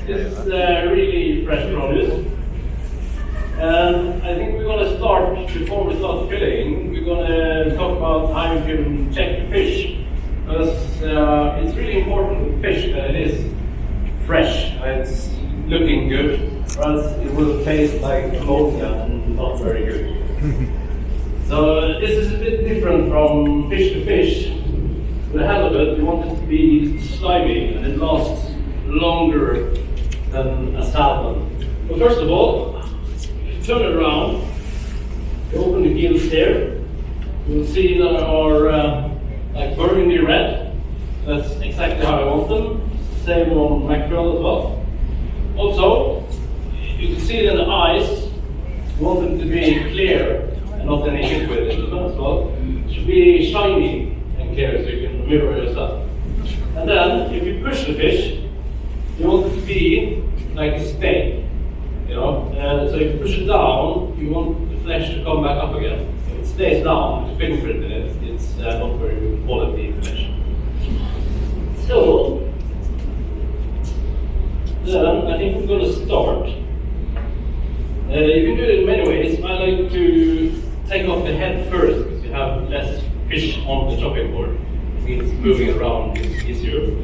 It's really fresh produce. And I think we're going to start, before we start filleting, we're going to talk about how you can check the fish. Because it's really important with fish that it is fresh, and it's looking good, or else it will taste like ammonia and not very good. So this is a bit different from fish to fish. With the halibut, you want it to be slimy and it lasts longer than a salmon. But first of all, if you turn it around, you open the gills here, you'll see that are like burgundy red. That's exactly how I want them. Same on mackerel as well. Also, you can see it in the eyes. You want them to be clear and not any ink with it as well. It should be shiny and clear so you can mirror yourself. And then, if you push the fish, you want it to be like a steak. You know? So if you push it down, you want the flesh to come back up again. If it stays down with the fingerprint in it, it's not very good quality flesh. So, then I think we're going to start. You can do it in many ways. I like to take off the head first because you have less fish on the chopping board. It means moving around is easier.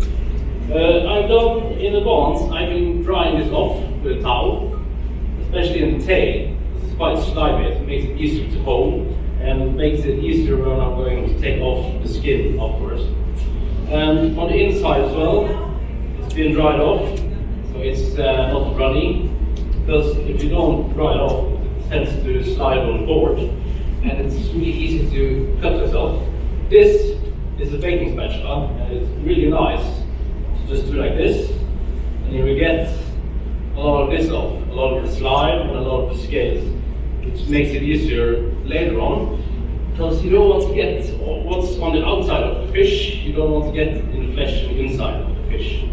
I've done in advance, I've been drying this off with a towel, especially in the tail. This is quite slimy, it makes it easier to hold and makes it easier when I'm going to take off the skin afterwards. And on the inside as well, it's been dried off, so it's not runny. Because if you don't dry it off, it tends to slide on the board, and it's really easy to cut yourself. This is a baking spatula, and it's really nice to just do like this, and you will get a lot of this off, a lot of the slime and a lot of the scales, which makes it easier later on. Because you don't want to get what's on the outside of the fish, you don't want to get in the flesh and inside of the fish.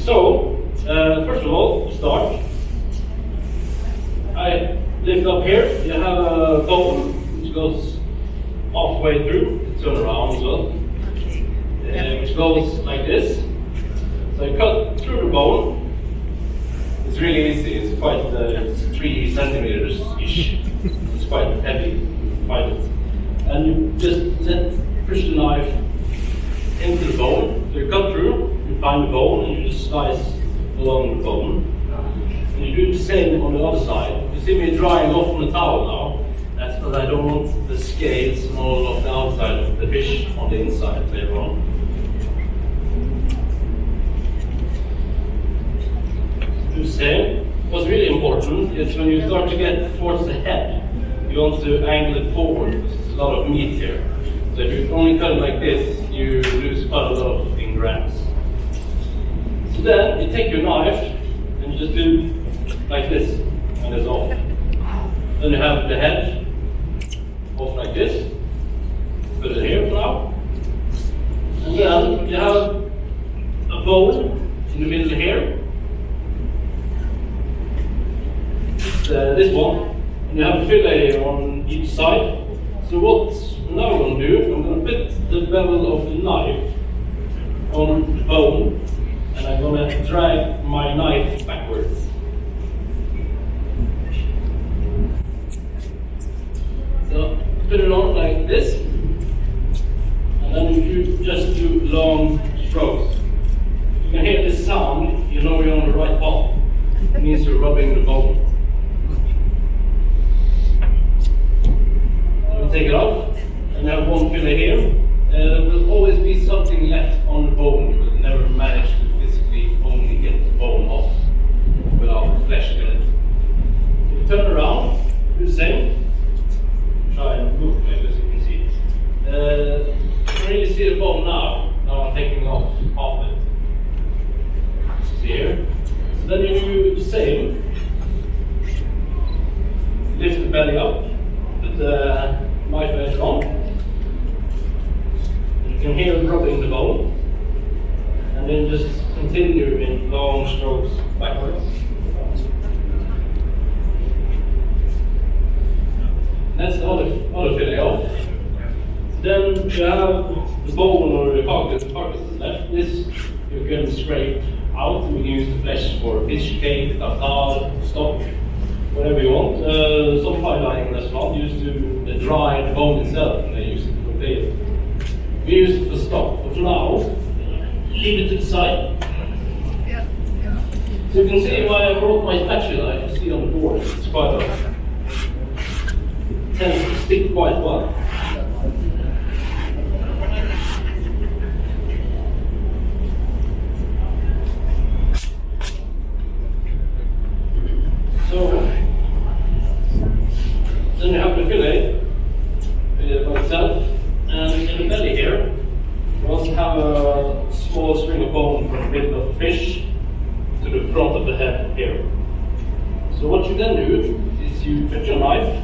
So, first of all, to start, I lift up here, you have a bone which goes halfway through, turn around as well, which goes like this. So you cut through the bone, it's really easy, it's quite, it's 3 centimeters-ish, it's quite heavy, find it. And you just push the knife into the bone, so you cut through, you find the bone and you just slice along the bone. And you do the same on the other side. You see me drying off on the towel now. That's because I don't want the scales and all of the outside of the fish on the inside later on. Do the same. What's really important is when you start to get towards the head, you want to angle it forward because there's a lot of meat here. So if you only cut it like this, you lose quite a lot in grams. So then you take your knife and you just do like this, and it's off. Then you have the head off like this. Put it here for now. And then you have a bone in the middle here. It's this one. And you have a fillet here on each side. So what now I'm going to do, I'm going to put the bevel of the knife on the bone, and I'm going to drag my knife backwards. So put it on like this, and then you just do long strokes. You can hear this sound, you know you're on the right path. It means you're rubbing the bone. Then we take it off, and have one fillet here. There will always be something left on the bone. You will never manage to physically only get the bone off without the flesh in it. If you turn around, do the same. Try and move like this, you can see. You can really see the bone now. Now I'm taking off half of it. See here? So then you do the same. Lift the belly up, put the knife edge on. You can hear it rubbing the bone. And then just continue in long strokes backwards. That's the other fillet off. Then you have the bone or the carcass left. This you can scrape out. We can use the flesh for fish cake, tartar, stock, whatever you want. Some fine dining restaurants use to dry the bone itself, and they use it for bacon. We use it for stock, but for now, leave it to the side. So you can see why I brought my spatula. You can see on the board, it's quite it tends to stick quite well. So then you have the fillet by itself, and in the belly here, we also have a small string of bone from the middle of the fish to the front of the head here. So what you then do is you put your knife,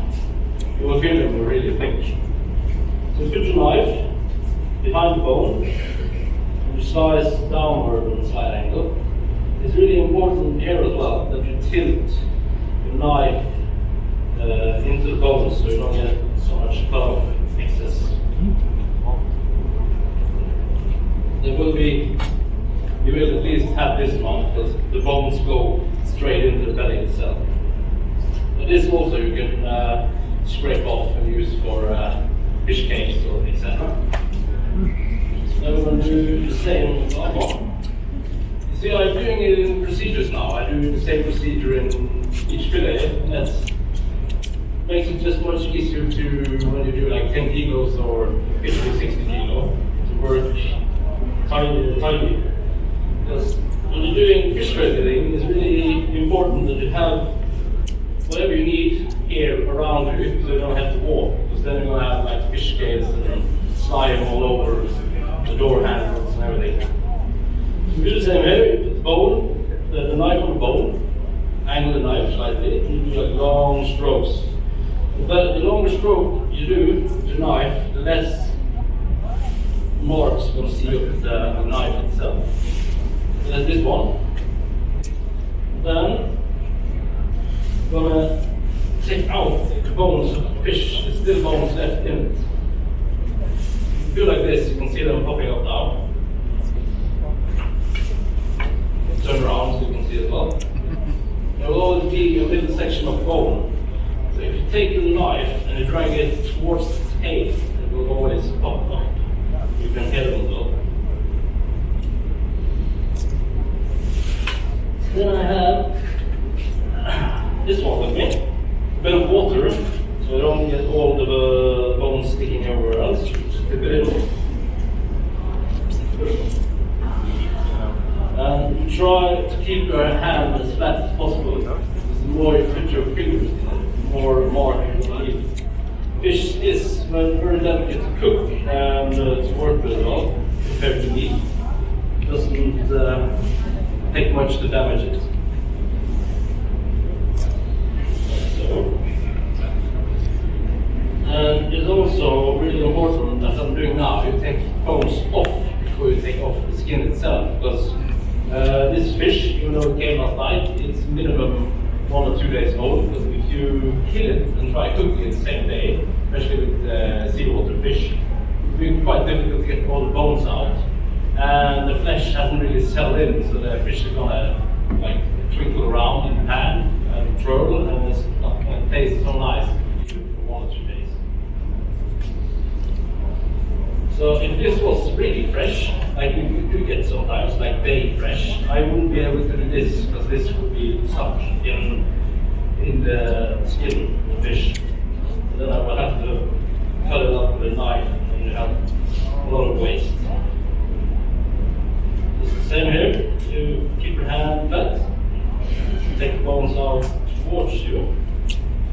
you will feel them really thick. So you put your knife behind the bone, and you slice downward on the side angle. It's really important here as well that you tilt your knife into the bone so you don't get so much blood excess. There will be, you will at least have this one because the bones go straight into the belly itself. But this also you can scrape off and use for fish cakes or etc. So we're going to do the same with the other one. You see, I'm doing it in procedures now. I do the same procedure in each fillet, and that makes it just much easier to, when you do like 10 kilos or 50 or 60 kilo, to work tiny. Because when you're doing fish filleting, it's really important that you have whatever you need here around you, so you don't have to walk. Because then you're going to have like fish scales and slime all over the door handles and everything. So we do the same here. You put the bone, the knife on the bone, angle the knife slightly, and you do like long strokes. But the longer stroke you do with the knife, the less marks you're going to see of the knife itself. So that's this one. Then we're going to take out the bones of the fish. There's still bones left in it. If you do like this, you can see them popping up now. Turn around so you can see as well. There will always be a little section of bone. So if you take your knife and you drag it towards the tail, it will always pop up. You can hear them as well. Then I have this one with me. A bit of water, so I don't get all the bones sticking everywhere else. Just dip it in. And try to keep your hand as flat as possible. The more you put your fingers in it, the more mark you will leave. Fish is very delicate to cook and to work with as well, compared to meat. It doesn't take much to damage it. And it's also really important, as I'm doing now, you take bones off before you take off the skin itself, because this fish, even though it came last night, it's minimum 1 or 2 days old, because if you kill it and try cooking it the same day, especially with seawater fish, it will be quite difficult to get all the bones out, and the flesh hasn't really settled in, so the fish is gonna like twinkle around in the pan and twirl, and it's not gonna taste so nice for 1 or 2 days. So if this was really fresh, like you do get sometimes, like bay fresh, I wouldn't be able to do this because this would be stuck in the skin of the fish. So then I would have to cut it up with a knife, and you have a lot of waste. It's the same here. You keep your hand flat, take the bones out towards you,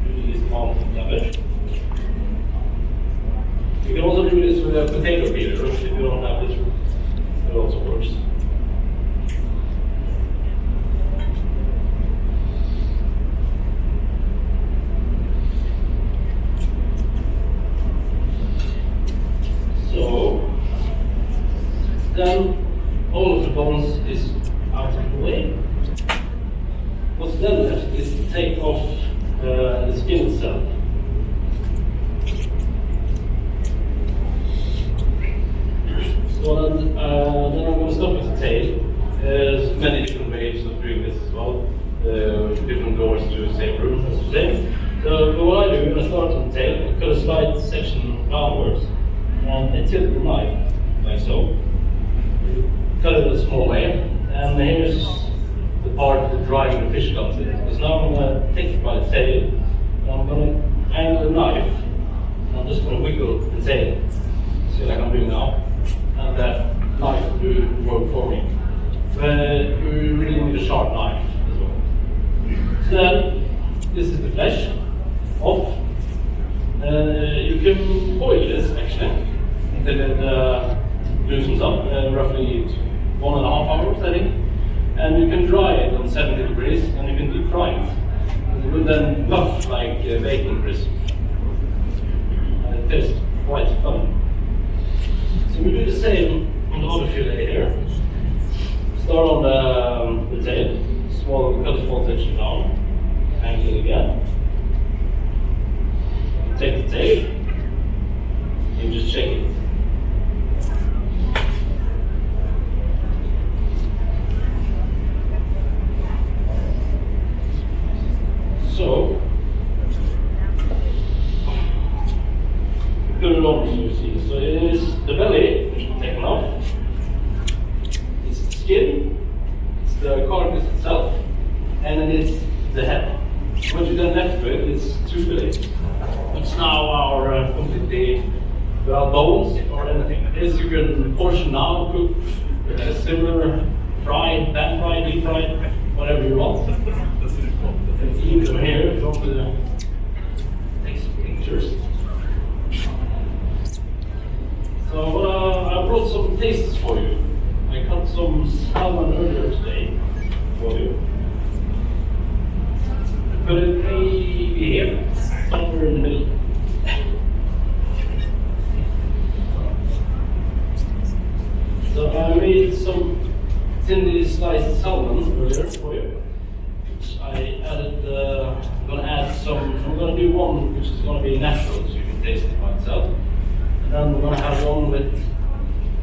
usually it's amount of damage. You can also do this with a potato peeler if you don't have this. It also works. So then all of the bones is out of the way. What's then left is to take off the skin itself. So then I'm going to stop with the tail. There's many different ways of doing this as well. Different doors to the same room, as you say. So what I do, I start on the tail, I cut a slight section downwards, and I tilt the knife, like so. Cut it a small way, and here's the part that driving the fish comes in. Because now I'm going to take it by the tail, and I'm going to angle the knife, and I'm just going to wiggle the tail, see like I'm doing now, and that knife will do the work for me. But you really need a sharp knife as well. So then, this is the flesh, off. You can boil this actually, until it loosens up, roughly 1.5 hours I think. And you can dry it on 70 degrees, and you can deep fry it. It will then puff like bacon crisp. And it tastes quite fun. So we do the same on the other fillet here. Start on the tail, cut the small section down, angle it again. Take the tail, and just check it. So, put it on so you see. So it is the belly, which is taken off. It's the skin, it's the carcass itself, and then it's the head. What you're then left with is two fillets. It's now our completely without bones or anything. This you can portion now, cook, simmer, fry, pan fry, deep fry, whatever you want. You can here if you want to take some pictures. So I brought some tastes for you. I cut some salmon earlier today for you. Put it maybe here, somewhere in the middle. So I made some thinly sliced salmon earlier for you. I added, I'm going to add some, I'm going to do one which is going to be natural so you can taste it by itself. And then we're going to have one with,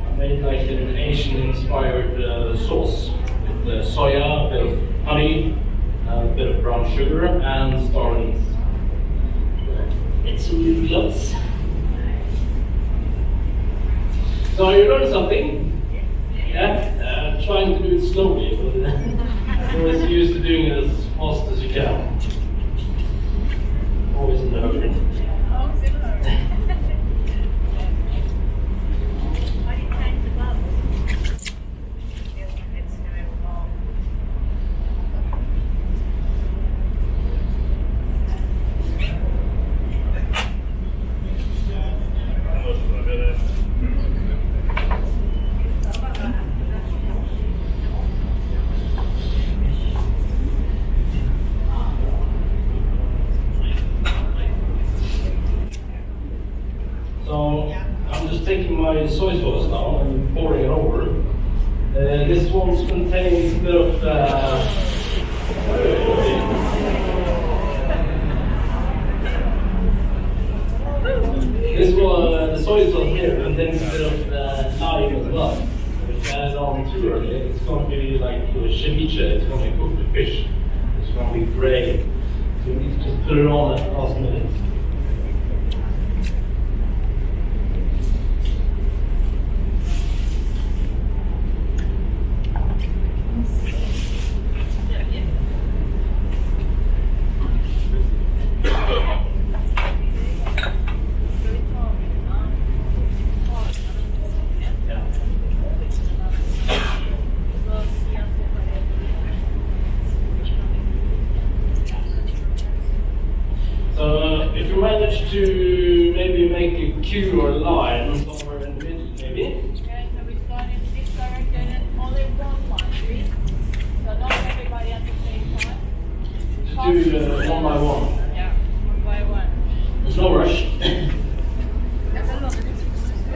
I made like an Asian inspired sauce with soya, a bit of honey, a bit of brown sugar and star anise. It's some new gloves. So you learned something? Yeah? Trying to do it slowly, but always used to doing it as fast as you can. Always in the hurry. Taking my soy sauce now and pouring it over. This one contains a bit of this one, the soy sauce here contains a bit of lime as well, which added on too early. It's going to be like ceviche, it's going to be cooked with fish. It's going to be gray. So you need to just put it on at the last minute. If you manage to maybe make a queue or line somewhere in the middle, maybe? Okay, so we start in this direction and only one line, please. So not everybody at the same time. Just do one by one.